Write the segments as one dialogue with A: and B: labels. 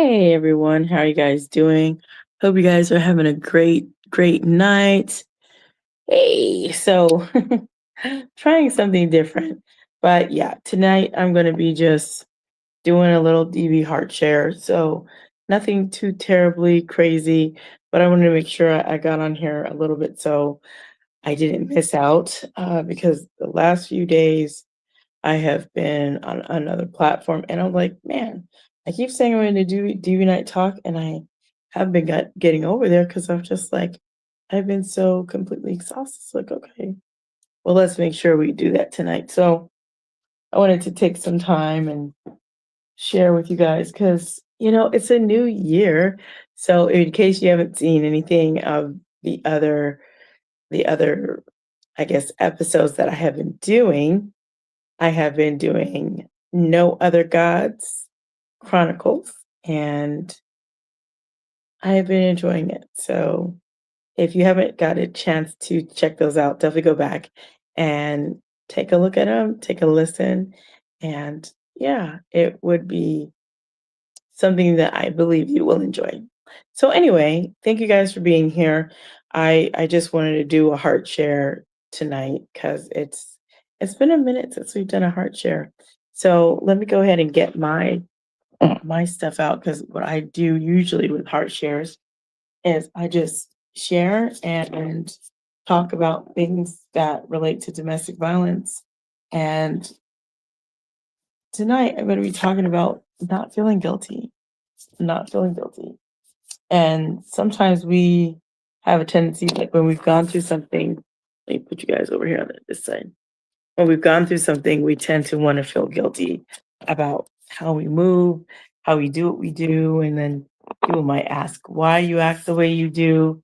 A: Hey everyone, how are you guys doing? Hope you guys are having a great night. Hey, so trying something different. But yeah, tonight I'm going to be just doing a little DV heart share. So nothing too terribly crazy, but I wanted to make sure I got on here a little bit so I didn't miss out because the last few days I have been on another platform, and I'm like, man, I keep saying I'm going to do DV Night Talk, and I have been getting over there because I'm just like, I've been so completely exhausted. It's like, okay, well, let's make sure we do that tonight. So I wanted to take some time and share with you guys because, it's a new year. So in case you haven't seen anything of the other, the other, I guess, episodes that I have been doing No Other Gods Chronicles, and I have been enjoying it. So if you haven't got a chance to check those out, definitely go back and take a look at them, take a listen, and yeah, it would be something that I believe you will enjoy. So anyway, thank you guys for being here. I just wanted to do a heart share tonight because it's been a minute since we've done a heart share. So let me go ahead and get my stuff out because what I do usually with heart shares is I just share and talk about things that relate to domestic violence. And tonight I'm going to be talking about not feeling guilty. And sometimes we have a tendency, like when we've gone through something, let me put you guys over here on this side. When we've gone through something, we tend to want to feel guilty about how we move, how we do what we do. And then people might ask why you act the way you do.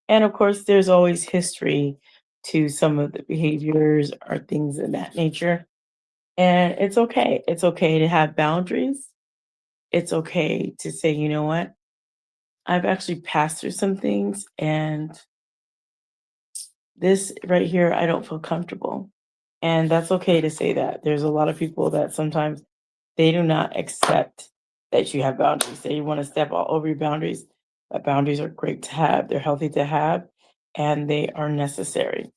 A: And of course, there's always history to some of the behaviors or things of that nature. And it's okay. It's okay to have boundaries. It's okay to say, you know what? I've actually passed through some things, and this right here, I don't feel comfortable. And that's okay to say that. There's a lot of people that sometimes they do not accept that you have boundaries. They want to step all over your boundaries. But boundaries are great to have, they're healthy to have, and they are necessary.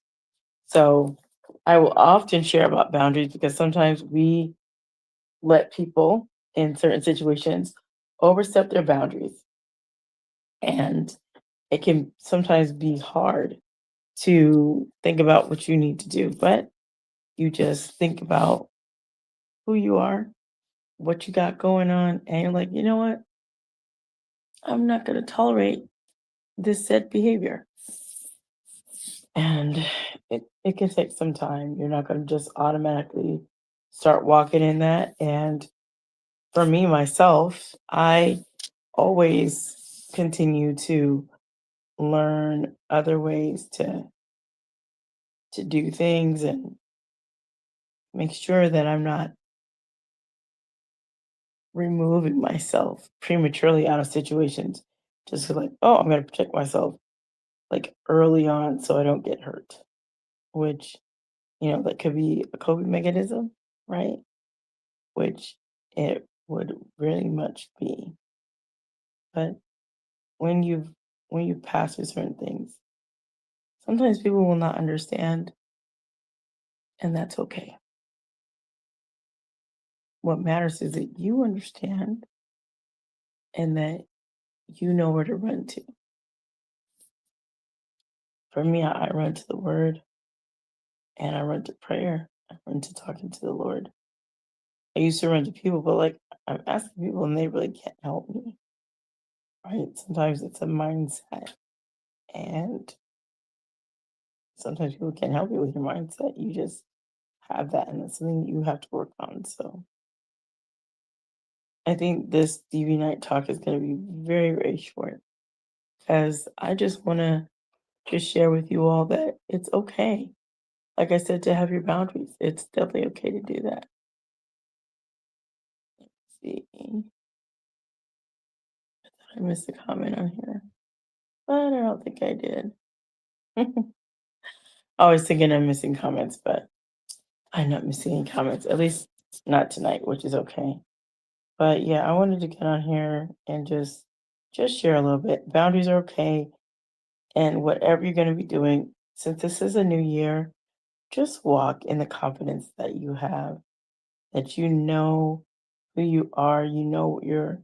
A: So I will often share about boundaries because sometimes we let people in certain situations overstep their boundaries. And it can sometimes be hard to think about what you need to do, but you just think about who you are, what you got going on, and you're like, you know what? I'm not going to tolerate this said behavior. And it can take some time. You're not going to just automatically start walking in that. And for me, myself, I always continue to learn other ways to do things and make sure that I'm not removing myself prematurely out of situations just like, oh, I'm going to protect myself like early on so I don't get hurt, which, that could be a coping mechanism, right? Which it would really much be. But when you've when you pass through certain things, sometimes people will not understand, and that's okay. What matters is that you understand and that you know where to run to. For me, I run to the word and I run to prayer. I run to talking to the Lord. I used to run to people, but like I'm asking people and they really can't help me. Right? Sometimes it's a mindset. And sometimes people can't help you with your mindset. You just have that and it's something you have to work on. So I think this DV night talk is gonna be very short because I just wanna just share with you all that it's okay. Like I said, to have your boundaries. It's definitely okay to do that. See, I missed a comment on here, but I don't think I did. I was thinking I'm missing comments, but I'm not missing any comments, at least not tonight, which is okay. But yeah, I wanted to get on here and just share a little bit. Boundaries are okay, and whatever you're going to be doing, since this is a new year, just walk in the confidence that you have, that you know who you are, you know what you're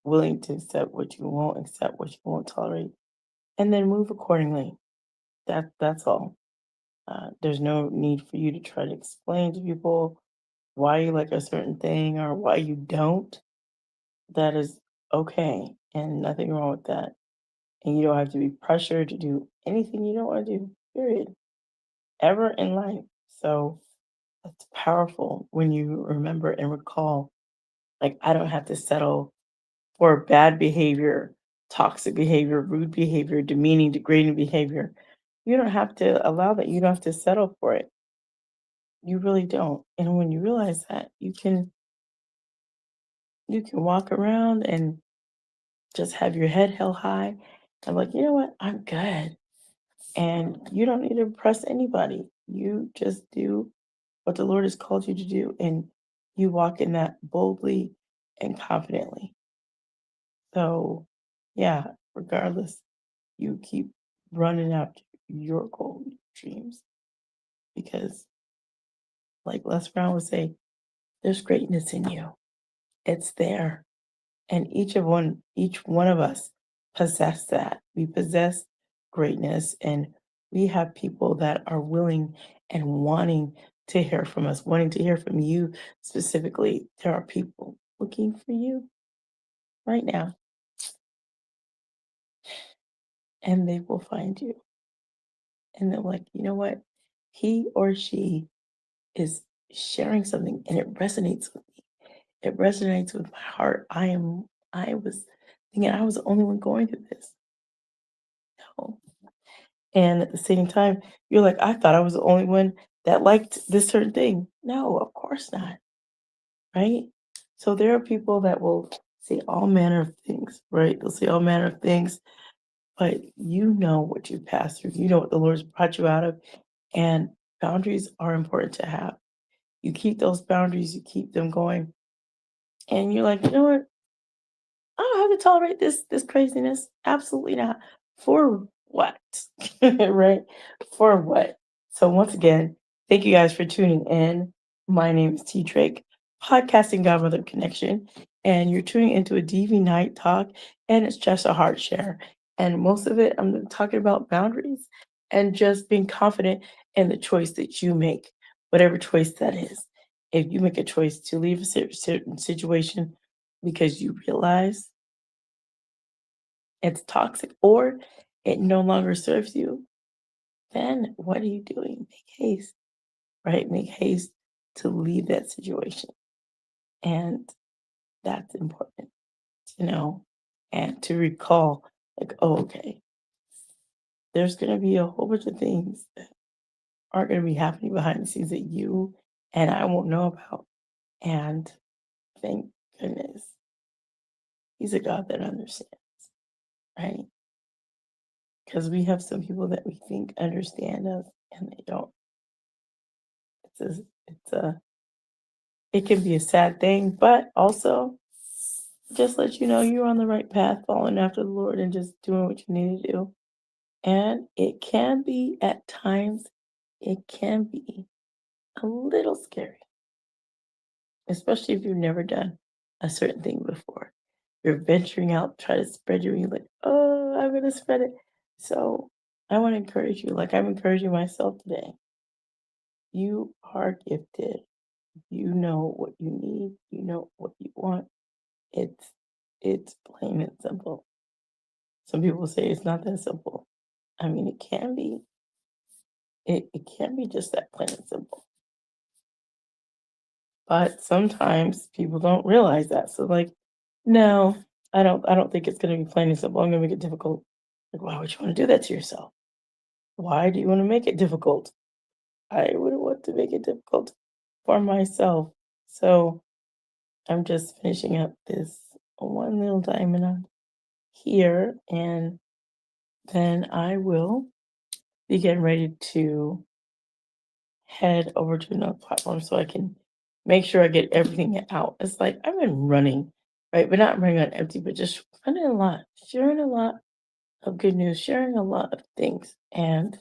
A: willing to accept, what you won't accept, what you won't tolerate, and then move accordingly. That's all. There's no need for you to try to explain to people why you like a certain thing or why you don't. That is okay, and nothing wrong with that. And you don't have to be pressured to do anything you don't want to do, period, ever in life. So that's powerful when you remember and recall, like, I don't have to settle for bad behavior, toxic behavior, rude behavior, demeaning, degrading behavior. You don't have to allow that. You don't have to settle for it. You really don't. And when you realize that, you can walk around and just have your head held high and like, you know what? I'm good. And you don't need to impress anybody. You just do what the Lord has called you to do, and you walk in that boldly and confidently. So, yeah, regardless, you keep running after your goal, your dreams, because, like Les Brown would say, there's greatness in you. It's there, and each one of us possess that. We possess greatness, and we have people that are willing and wanting to hear from us, wanting to hear from you specifically. There are people looking for you right now, and they will find you. And they're like, you know what? He or she is sharing something and it resonates with me. It resonates with my heart. I was thinking I was the only one going through this. No. And at the same time, you're like, I thought I was the only one that liked this certain thing. No, of course not. Right? So there are people that will say all manner of things, right? They'll say all manner of things, but you know what you passed through. You know what the Lord's brought you out of. And boundaries are important to have. You keep those boundaries, you keep them going. And you're like, you know what? I don't have to tolerate this craziness. Absolutely not. For what? Right? For what? So once again, thank you guys for tuning in. My name is T.drake, podcasting Godmother Connection, and you're tuning into a DV night talk, and it's just a heart share. And most of it, I'm talking about boundaries and just being confident in the choice that you make, whatever choice that is. If you make a choice to leave a certain situation because you realize it's toxic or it no longer serves you, then what are you doing? Make haste, right? Make haste to leave that situation. And that's important to know and to recall, like, oh, okay, there's going to be a whole bunch of things that aren't going to be happening behind the scenes that you and I won't know about. And thank goodness, He's a God that understands, right? Because we have some people that we think understand us and they don't. It's a it can be a sad thing, but also just let you know you're on the right path, following after the Lord and just doing what you need to do. And it can be at times, it can be a little scary, especially if you've never done a certain thing before. You're venturing out, try to spread your wings, like, oh, I'm gonna spread it. So I want to encourage you, like I'm encouraging myself today. You are gifted. You know what you need. You know what you want. It's it's plain and simple. Some people say it's not that simple. I mean, it can be. It can be just that plain and simple. But sometimes people don't realize that. So like, no, I don't think it's gonna be plain and simple. I'm gonna make it difficult. Like, why would you want to do that to yourself? Why do you want to make it difficult? I wouldn't want to make it difficult for myself. So I'm just finishing up this one little diamond on here, and then I will be getting ready to head over to another platform so I can make sure I get everything out. It's like I've been running, right? But not running on empty, but just running a lot, sharing a lot of good news, sharing a lot of things, and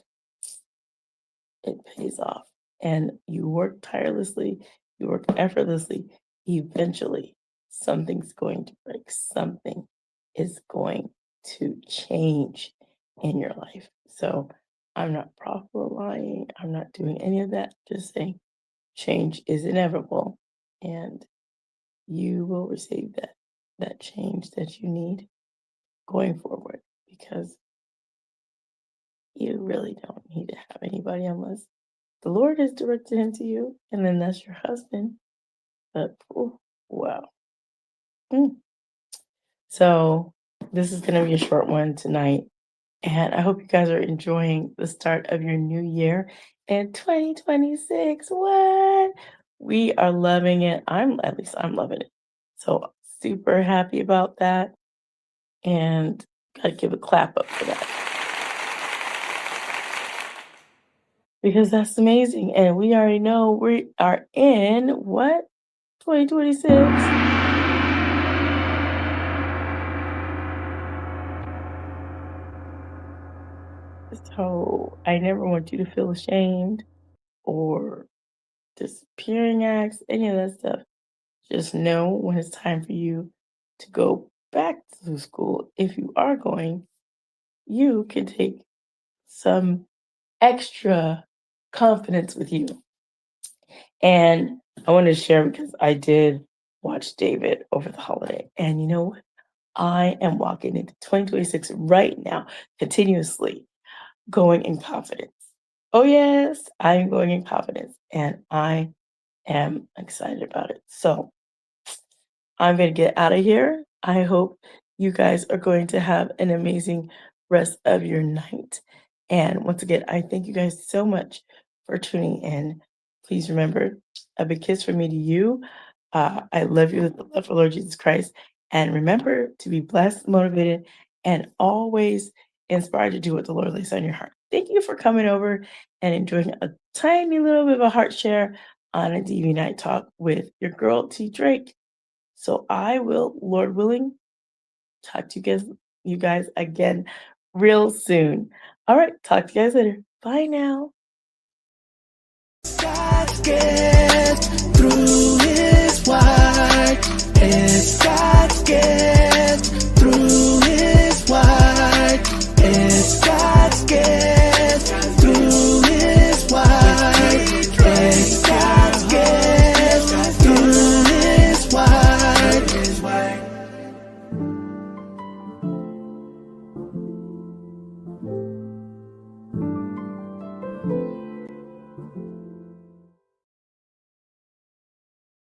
A: it pays off. And you work tirelessly, you work effortlessly. Eventually, something's going to break. Something is going to change in your life. So I'm not prophesying. I'm not doing any of that. Just saying change is inevitable, and you will receive that change that you need going forward, because you really don't need to have anybody unless the Lord has directed him to you, and then that's your husband. But ooh, wow. Mm. So this is gonna be a short one tonight. And I hope you guys are enjoying the start of your new year in 2026. What? We are loving it. At least I'm loving it. So super happy about that. And gotta give a clap up for that, because that's amazing. And we already know we are in what? 2026. So I never want you to feel ashamed or disappearing acts, any of that stuff. Just know when it's time for you to go back to school. If you are going, you can take some extra confidence with you. And I wanted to share because I did watch David over the holiday. And you know what? I am walking into 2026 right now, continuously going in confidence. Oh, yes, I'm going in confidence. And I am excited about it. So I'm going to get out of here. I hope you guys are going to have an amazing rest of your night. And once again, I thank you guys so much for tuning in. Please remember, a big kiss from me to you. I love you with the love of Lord Jesus Christ. And remember to be blessed, motivated, and always inspired to do what the Lord lays on your heart. Thank you for coming over and enjoying a tiny little bit of a heart share on a DV Night Talk with your girl, T.drake. So I will, Lord willing, talk to you guys again real soon. All right, talk to you guys later. Bye now. Through his word, it's God's gift.